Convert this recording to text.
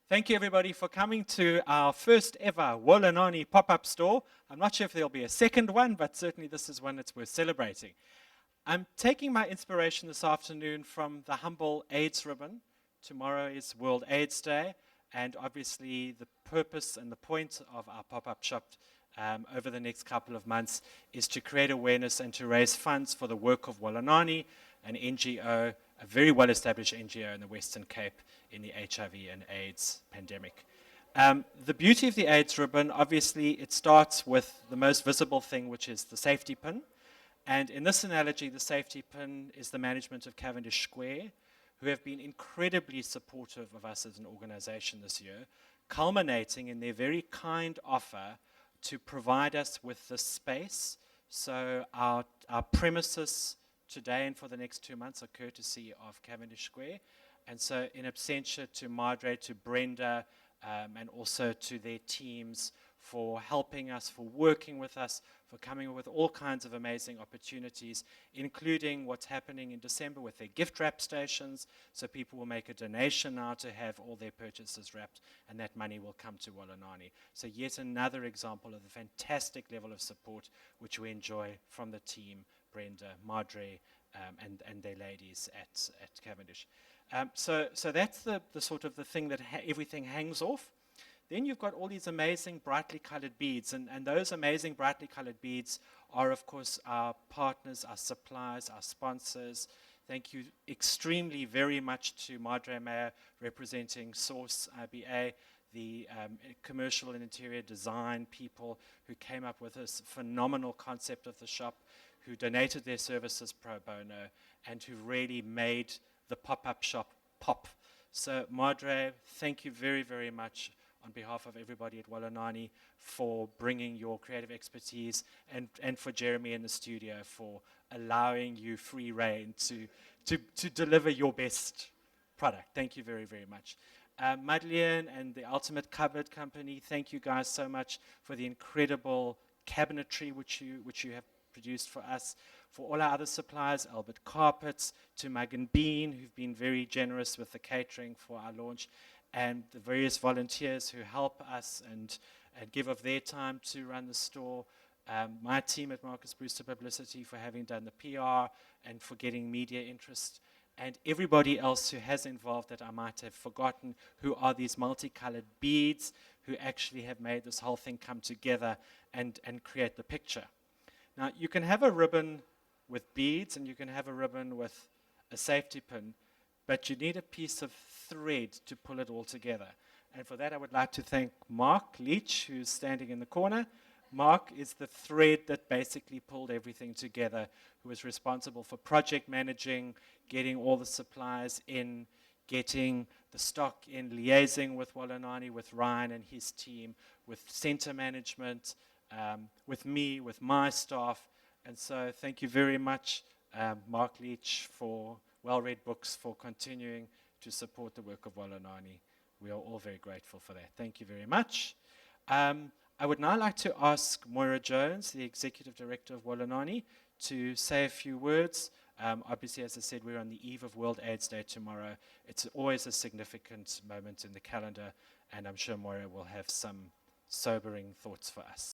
Thank you, everybody, for coming to our first ever Wolanani pop-up store. I'm not sure if there'll be a second one, but certainly this is one that's worth celebrating. I'm taking my inspiration this afternoon from the humble AIDS ribbon. Tomorrow is World AIDS Day, and obviously the purpose and the point of our pop-up shop over the next couple of months is to create awareness and to raise funds for the work of Wolanani, an NGO, a very well-established NGO in the Western Cape in the HIV and AIDS pandemic. The beauty of the AIDS ribbon, obviously, it starts with the most visible thing, which is the safety pin. And in this analogy, the safety pin is the management of Cavendish Square, who have been incredibly supportive of us as an organization this year, culminating in their very kind offer to provide us with this space. So our premises today and for the next 2 months are courtesy of Cavendish Square. And so in absentia to Madre, to Brenda, and also to their teams for helping us, for working with us, for coming up with all kinds of amazing opportunities, including what's happening in December with their gift wrap stations. So people will make a donation now to have all their purchases wrapped, and that money will come to Wolanani. So yet another example of the fantastic level of support which we enjoy from the team, Brenda, Madre, and their ladies at Cavendish. So that's the sort of the thing that everything hangs off. Then you've got all these amazing brightly colored beads, and those amazing brightly colored beads are, of course, our partners, our suppliers, our sponsors. Thank you extremely very much to Madre Mayer, representing Source IBA, the commercial and interior design people who came up with this phenomenal concept of the shop, who donated their services pro bono, and who really made the pop-up shop pop. So Madre, thank you very, very much on behalf of everybody at Wolanani for bringing your creative expertise, and for Jeremy in the studio for allowing you free reign to deliver your best product. Thank you very, very much. Madeleine and the Ultimate Cupboard Company, thank you guys so much for the incredible cabinetry which you have produced for us. For all our other suppliers, Albert Carpets, to Mug and Bean, who've been very generous with the catering for our launch, and the various volunteers who help us and give of their time to run the store. My team at Marcus Brewster Publicity for having done the PR and for getting media interest, and everybody else who has involved that I might have forgotten, who are these multicolored beads who actually have made this whole thing come together and create the picture. Now, you can have a ribbon with beads and you can have a ribbon with a safety pin, but you need a piece of thread to pull it all together. And for that, I would like to thank Mark Leach, who's standing in the corner. Mark is the thread that basically pulled everything together, who was responsible for project managing, getting all the supplies in, getting the stock in, liaising with Wolanani, with Ryan and his team, with center management, with me, with my staff. And so thank you very much, Mark Leach, for well-read books, for continuing to support the work of Wolanani. We are all very grateful for that. Thank you very much. I would now like to ask Moira Jones, the Executive Director of Wolanani, to say a few words. Obviously, as I said, we're on the eve of World AIDS Day tomorrow. It's always a significant moment in the calendar, and I'm sure Moira will have some sobering thoughts for us.